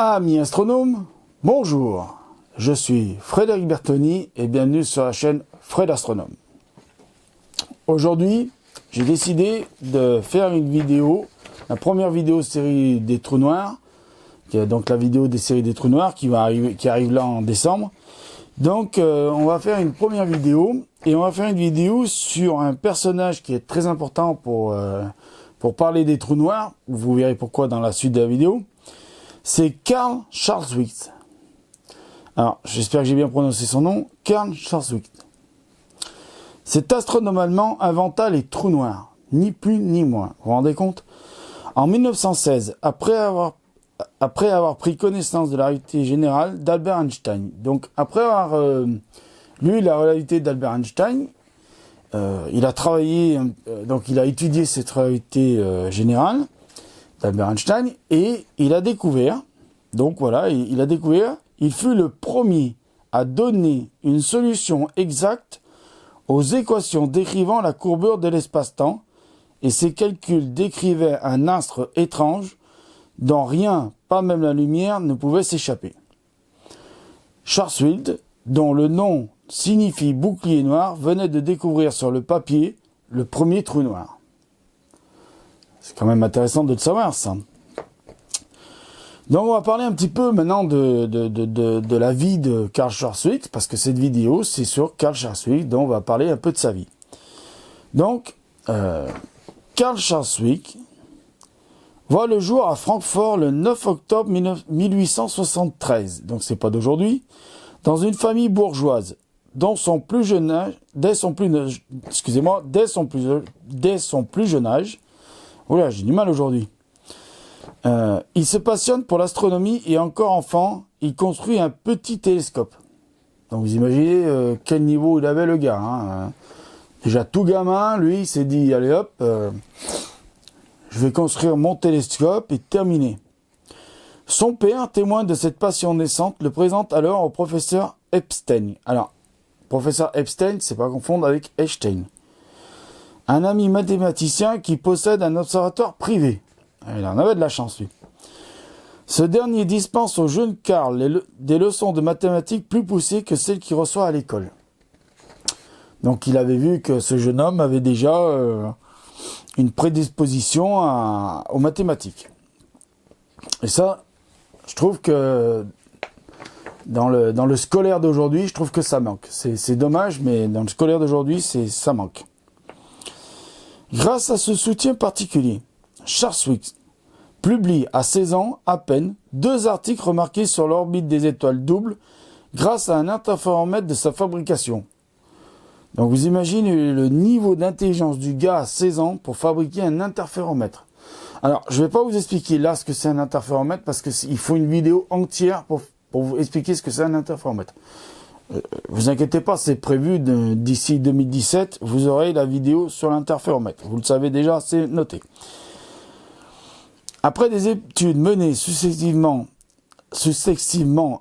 Amis astronomes, bonjour, je suis Frédéric Bertoni et bienvenue sur la chaîne Fred Astronome. Aujourd'hui, j'ai décidé de faire une vidéo, la première vidéo série des trous noirs, qui est donc la vidéo des séries des trous noirs qui arrive là en décembre. Donc on va faire une première vidéo et on va faire une vidéo sur un personnage qui est très important pour parler des trous noirs. Vous verrez pourquoi dans la suite de la vidéo. C'est Carl Schwarzschild. Alors, j'espère que j'ai bien prononcé son nom. Carl Schwarzschild. Cet astronome allemand inventa les trous noirs. Ni plus ni moins. Vous vous rendez compte? En 1916, après avoir pris connaissance de la relativité générale d'Albert Einstein. Donc, après avoir lu la relativité d'Albert Einstein, il a travaillé, donc il a étudié cette relativité générale d'Albert Einstein, et il a découvert, donc voilà, il fut le premier à donner une solution exacte aux équations décrivant la courbure de l'espace-temps, et ses calculs décrivaient un astre étrange dont rien, pas même la lumière, ne pouvait s'échapper. Schwarzschild, dont le nom signifie bouclier noir, venait de découvrir sur le papier le premier trou noir. C'est quand même intéressant de le savoir, ça. Donc on va parler un petit peu maintenant de la vie de Carl Schwarzschild, parce que cette vidéo, c'est sur Carl Schwarzschild, donc on va parler un peu de sa vie. Donc, Carl Schwarzschild voit le jour à Francfort le 9 octobre 1873, donc c'est pas d'aujourd'hui, dans une famille bourgeoise, dont son plus jeune âge, dès son plus jeune âge, oula, j'ai du mal aujourd'hui. Il se passionne pour l'astronomie et encore enfant, il construit un petit télescope. Donc vous imaginez quel niveau il avait le gars. Hein. Déjà tout gamin, lui, il s'est dit, allez hop, je vais construire mon télescope et terminer. Son père, témoin de cette passion naissante, le présente alors au professeur Epstein. Alors, professeur Epstein, c'est pas confondre avec Einstein. Un ami mathématicien qui possède un observatoire privé. Il en avait de la chance, lui. Ce dernier dispense au jeune Carl des leçons de mathématiques plus poussées que celles qu'il reçoit à l'école. Donc il avait vu que ce jeune homme avait déjà une prédisposition aux mathématiques. Et ça, je trouve que dans le scolaire d'aujourd'hui, je trouve que ça manque. C'est dommage, mais dans le scolaire d'aujourd'hui, ça manque. Grâce à ce soutien particulier, Schwarzschild publie à 16 ans à peine 2 articles remarqués sur l'orbite des étoiles doubles grâce à un interféromètre de sa fabrication. Donc vous imaginez le niveau d'intelligence du gars à 16 ans pour fabriquer un interféromètre. Alors je ne vais pas vous expliquer là ce que c'est un interféromètre parce qu'il faut une vidéo entière pour vous expliquer ce que c'est un interféromètre. Vous inquiétez pas, c'est prévu d'ici 2017, vous aurez la vidéo sur l'interféromètre. Vous le savez déjà, c'est noté. Après des études menées successivement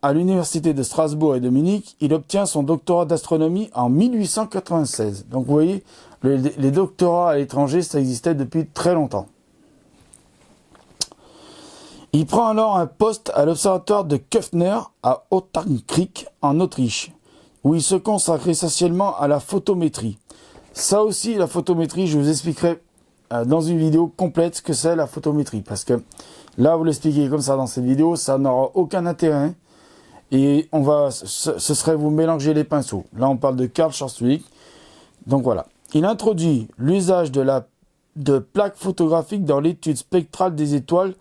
à l'université de Strasbourg et de Munich, il obtient son doctorat d'astronomie en 1896. Donc vous voyez, les doctorats à l'étranger, ça existait depuis très longtemps. Il prend alors un poste à l'observatoire de Köfner à Ottenkrieg en Autriche, où il se consacre essentiellement à la photométrie. Ça aussi, la photométrie, je vous expliquerai dans une vidéo complète ce que c'est la photométrie. Parce que là, vous l'expliquez comme ça dans cette vidéo, ça n'aura aucun intérêt. Et ce serait vous mélanger les pinceaux. Là, on parle de Carl Schwarzschild. Donc voilà. Il introduit l'usage de plaques photographiques dans l'étude spectrale des étoiles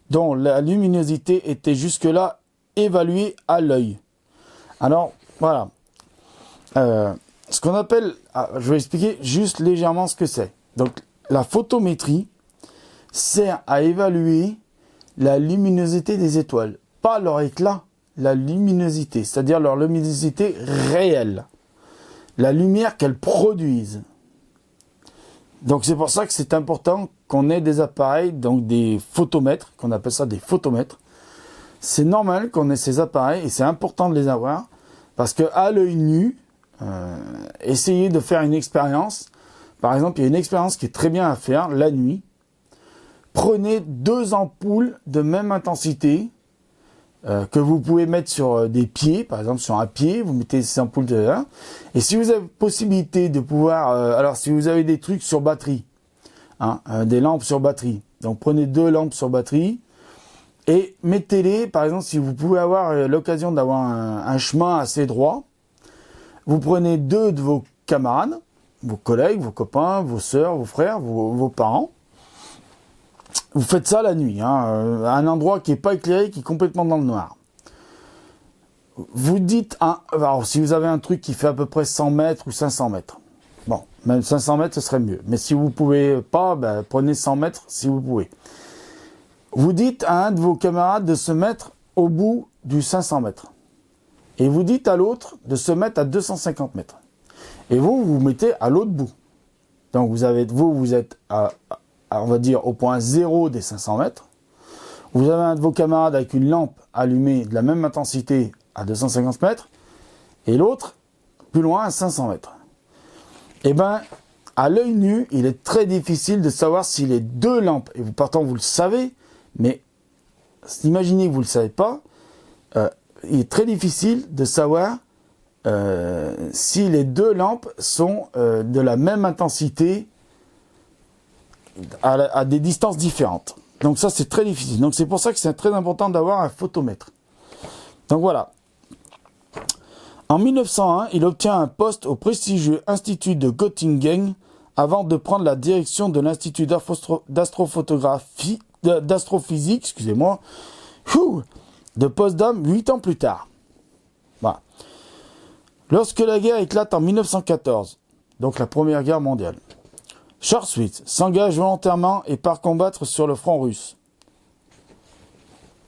dont la luminosité était jusque-là évaluée à l'œil. Alors, voilà. Ce qu'on appelle... je vais expliquer juste légèrement ce que c'est. Donc, la photométrie sert à évaluer la luminosité des étoiles. Pas leur éclat, la luminosité. C'est-à-dire leur luminosité réelle. La lumière qu'elles produisent. Donc c'est pour ça que c'est important qu'on ait des appareils, donc des photomètres, qu'on appelle ça des photomètres. C'est normal qu'on ait ces appareils et c'est important de les avoir parce que à l'œil nu, essayez de faire une expérience. Par exemple, il y a une expérience qui est très bien à faire la nuit. Prenez 2 ampoules de même intensité que vous pouvez mettre sur des pieds, par exemple sur un pied, vous mettez ces ampoules de là. Et si vous avez possibilité de pouvoir, alors si vous avez des trucs sur batterie, hein, des lampes sur batterie, donc prenez 2 lampes sur batterie et mettez-les, par exemple si vous pouvez avoir l'occasion d'avoir un chemin assez droit, vous prenez 2 de vos camarades, vos collègues, vos copains, vos sœurs, vos frères, vos parents. Vous faites ça la nuit, hein, à un endroit qui n'est pas éclairé, qui est complètement dans le noir. Vous dites, alors si vous avez un truc qui fait à peu près 100 mètres ou 500 mètres, bon, même 500 mètres ce serait mieux. Mais si vous ne pouvez pas, ben, prenez 100 mètres si vous pouvez. Vous dites à un de vos camarades de se mettre au bout du 500 mètres. Et vous dites à l'autre de se mettre à 250 mètres. Et vous vous mettez à l'autre bout. Donc vous êtes à, on va dire, au point 0 des 500 mètres. Vous avez un de vos camarades avec une lampe allumée de la même intensité à 250 mètres. Et l'autre, plus loin, à 500 mètres. Eh bien, à l'œil nu, il est très difficile de savoir si les 2 lampes, et pourtant vous le savez, mais imaginez que vous ne le savez pas, il est très difficile de savoir si les 2 lampes sont de la même intensité à des distances différentes. Donc ça, c'est très difficile. Donc c'est pour ça que c'est très important d'avoir un photomètre. Donc voilà. En 1901, il obtient un poste au prestigieux Institut de Göttingen avant de prendre la direction de l'Institut d'astrophysique, excusez-moi, de Potsdam 8 ans plus tard. Voilà. Lorsque la guerre éclate en 1914, donc la Première Guerre mondiale, Schartwig s'engage volontairement et part combattre sur le front russe.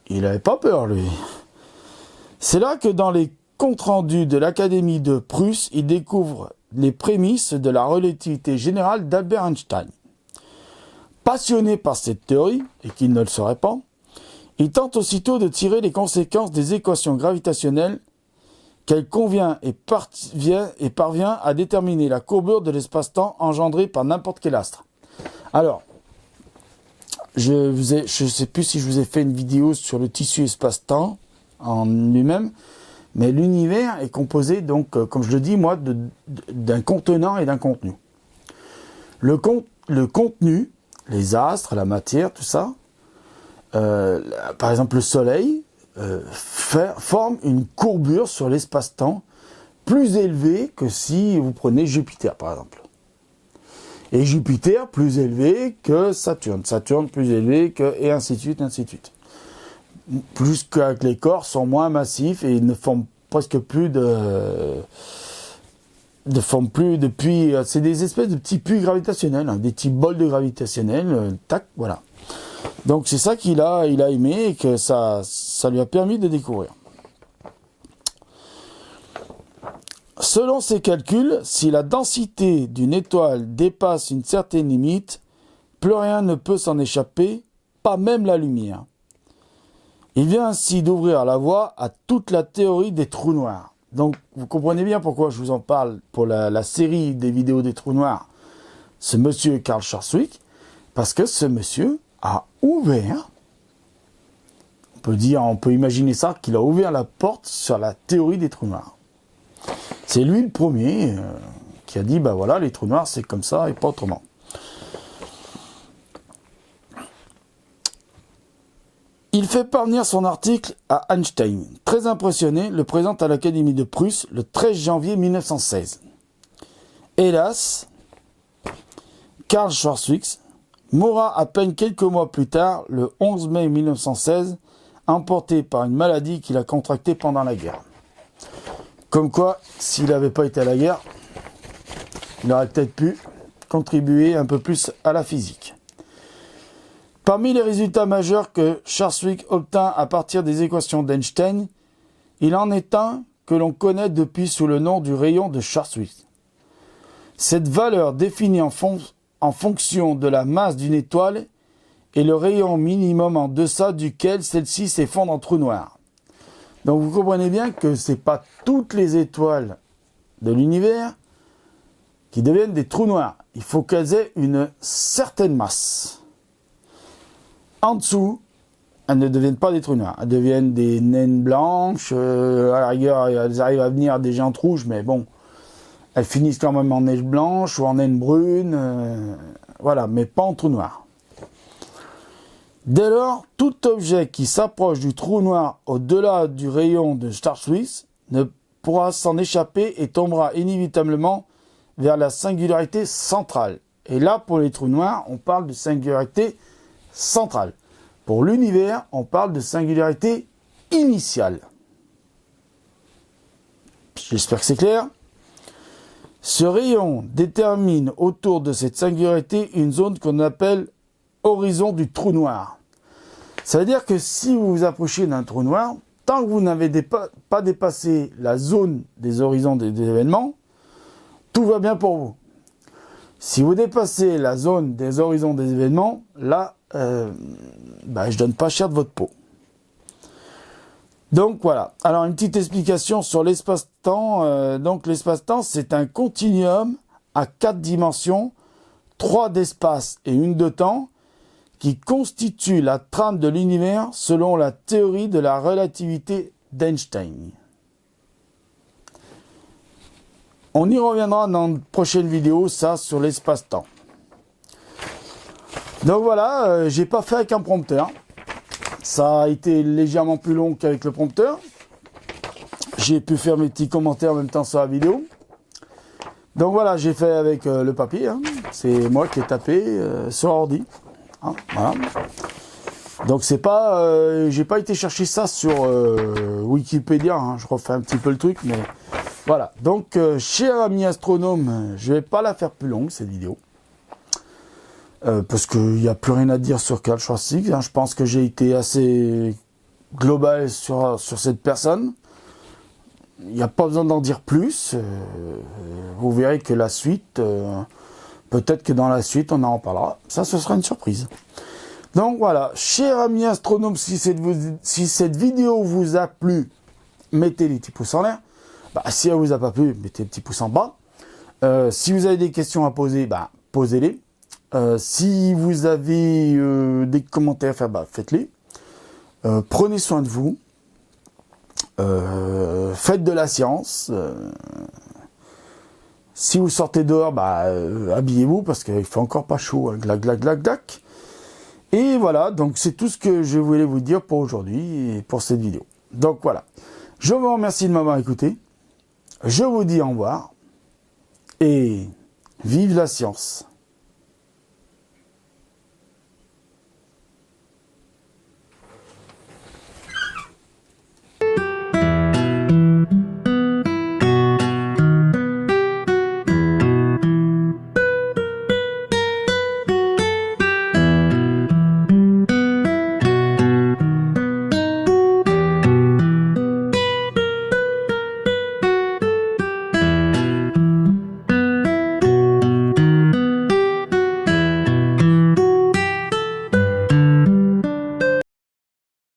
Il n'avait pas peur, lui. C'est là que dans les comptes rendus de l'Académie de Prusse, il découvre les prémices de la relativité générale d'Albert Einstein. Passionné par cette théorie, et qu'il ne le saurait pas, il tente aussitôt de tirer les conséquences des équations gravitationnelles qu'elle convient et parvient à déterminer la courbure de l'espace-temps engendrée par n'importe quel astre. Alors, je ne sais plus si je vous ai fait une vidéo sur le tissu espace-temps en lui-même, mais l'univers est composé, donc, comme je le dis, moi, d'un contenant et d'un contenu. Le contenu, les astres, la matière, tout ça, par exemple le Soleil, forme une courbure sur l'espace-temps plus élevée que si vous prenez Jupiter, par exemple. Et Jupiter plus élevé que Saturne. Saturne plus élevé que... et ainsi de suite, ainsi de suite. Plus qu'avec les corps sont moins massifs et ils ne forment presque plus de puits. C'est des espèces de petits puits gravitationnels, hein, des petits bols de gravitationnels, tac, voilà. Donc c'est ça qu'il a aimé et que ça lui a permis de découvrir. Selon ses calculs, si la densité d'une étoile dépasse une certaine limite, plus rien ne peut s'en échapper, pas même la lumière. Il vient ainsi d'ouvrir la voie à toute la théorie des trous noirs. Donc vous comprenez bien pourquoi je vous en parle pour la série des vidéos des trous noirs. Ce monsieur Karl Schwarzschild, parce que ce monsieur a ouvert, on peut imaginer ça, qu'il a ouvert la porte sur la théorie des trous noirs. C'est lui le premier qui a dit, bah voilà, les trous noirs c'est comme ça et pas autrement. Il fait parvenir son article à Einstein. Très impressionné, le présente à l'Académie de Prusse le 13 janvier 1916. Hélas, Karl Schwarzschild mourra à peine quelques mois plus tard, le 11 mai 1916, emporté par une maladie qu'il a contractée pendant la guerre. Comme quoi, s'il n'avait pas été à la guerre, il aurait peut-être pu contribuer un peu plus à la physique. Parmi les résultats majeurs que Schwarzschild obtint à partir des équations d'Einstein, il en est un que l'on connaît depuis sous le nom du rayon de Schwarzschild. Cette valeur définie en fonction de la masse d'une étoile est le rayon minimum en deçà duquel celle-ci s'effondre en trou noir. Donc vous comprenez bien que ce n'est pas toutes les étoiles de l'univers qui deviennent des trous noirs. Il faut qu'elles aient une certaine masse. En dessous, elles ne deviennent pas des trous noirs. Elles deviennent des naines blanches. À la rigueur, elles arrivent à venir des géantes rouges, mais bon, elles finissent quand même en neige blanche ou en naine brune. Voilà, mais pas en trou noir. Dès lors, tout objet qui s'approche du trou noir au-delà du rayon de Schwarzschild ne pourra s'en échapper et tombera inévitablement vers la singularité centrale. Et là, pour les trous noirs, on parle de singularité centrale. Pour l'univers, on parle de singularité initiale. J'espère que c'est clair. Ce rayon détermine autour de cette singularité une zone qu'on appelle horizon du trou noir. Ça veut dire que si vous vous approchez d'un trou noir, tant que vous n'avez pas dépassé la zone des horizons des événements, tout va bien pour vous. Si vous dépassez la zone des horizons des événements, là, je donne pas cher de votre peau. Donc voilà. Alors une petite explication sur l'espace-temps. Donc l'espace-temps, c'est un continuum à 4 dimensions, 3 d'espace et 1 de temps, qui constitue la trame de l'univers selon la théorie de la relativité d'Einstein. On y reviendra dans une prochaine vidéo, ça, sur l'espace-temps. Donc voilà, j'ai pas fait avec un prompteur. Ça a été légèrement plus long qu'avec le prompteur. J'ai pu faire mes petits commentaires en même temps sur la vidéo. Donc voilà, j'ai fait avec le papier. Hein. C'est moi qui ai tapé sur ordi. Hein, voilà. Donc c'est pas, j'ai pas été chercher ça sur Wikipédia. Hein. Je refais un petit peu le truc, mais voilà. Donc, cher ami astronome, je vais pas la faire plus longue cette vidéo. Parce qu'il n'y a plus rien à dire sur Karl Schwarzschild. Hein. Je pense que j'ai été assez global sur cette personne. Il n'y a pas besoin d'en dire plus. Vous verrez que la suite, peut-être que dans la suite, on en parlera. Ça, ce sera une surprise. Donc voilà, cher ami astronome, si cette vidéo vous a plu, mettez les petits pouces en l'air. Si elle vous a pas plu, mettez les petits pouces en bas. Si vous avez des questions à poser, posez-les. Si vous avez des commentaires à faire, faites-les. Prenez soin de vous. Faites de la science. Si vous sortez dehors, habillez-vous parce qu'il fait encore pas chaud. Hein. Glac, glac, glac, glac. Et voilà, donc c'est tout ce que je voulais vous dire pour aujourd'hui et pour cette vidéo. Donc voilà. Je vous remercie de m'avoir écouté. Je vous dis au revoir. Et vive la science!